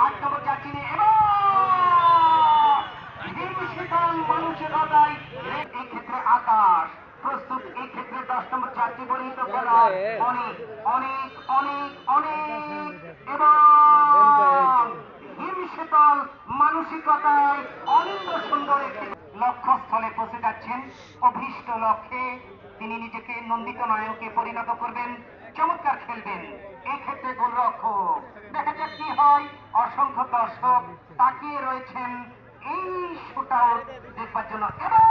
8 নম্বর jersey নিয়ে এবং শীতল মানসিকতায় এই ক্ষেত্রে আকাশ প্রস্তুত। এই ক্ষেত্রে 10 নম্বর জার্সি পরিহিত খেলোয়াড় অনেক অনেক অনেক অনেক এবং শীতল মানসিকতায় অনিন্দ সুন্দর একটি লক্ষ্যস্থলে পৌঁছে যাচ্ছেন। অভীষ্ট লক্ষ্যে তিনি নিজেকে নন্দিত নায়কে পরিণত করবেন। চমৎকার খেলবেন এই ক্ষেত্রে গোলরক্ষক। দেখা যাক কি হয়। অসংখ্য দর্শক তাকিয়ে রয়েছেন এই শুট আউট দেখবার জন্য এবং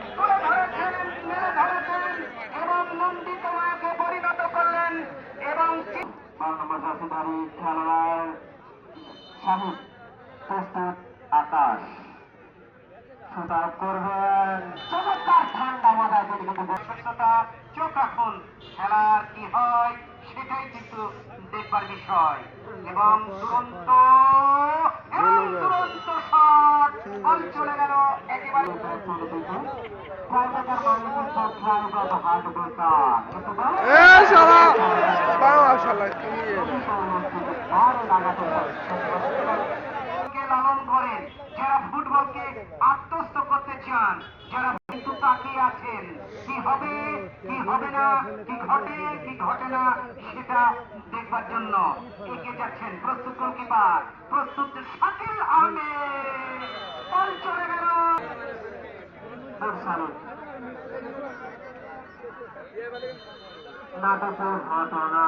তুলে ধরেছেন, মেলে ধরেছেন এবং নন্দিত নায়কে পরিণত করলেন এবং খেলোয়াড় শাহিদ প্রস্তুত। আকাশ শুট আউট করবেন। চমৎকার ঠান্ডা মাথায় তিনি কিন্তু ব্যস্ততা। চোখ রাখুন খেলার কি হয় সেটাই কিন্তু দেখবার বিষয় এবং দুরন্ত শট বল চলে গেল একেবারে লালন করেন যারা ফুটবলকে আত্মস্থ করতে চান, যারা কিন্তু তাকিয়ে আছেন কি হবে কি হবে না, কি ঘটে কি ঘটে না সেটা দেখবার জন্য এগিয়ে যাচ্ছেন। প্রস্তুত গোলকিপার, প্রস্তুত শাকিল আহমেদ, বল চলে গেল। নাটকের ঘটনা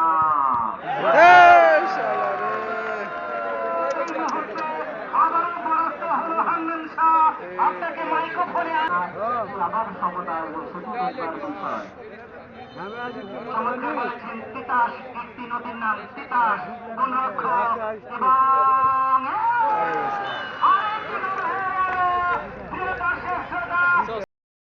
আপনাকে মাইক্রোফোনে আবার সমতায় চমৎকার বলেছেন তিতাস, একটি নদীর নাম তিতাস। গোলরক্ষক এবং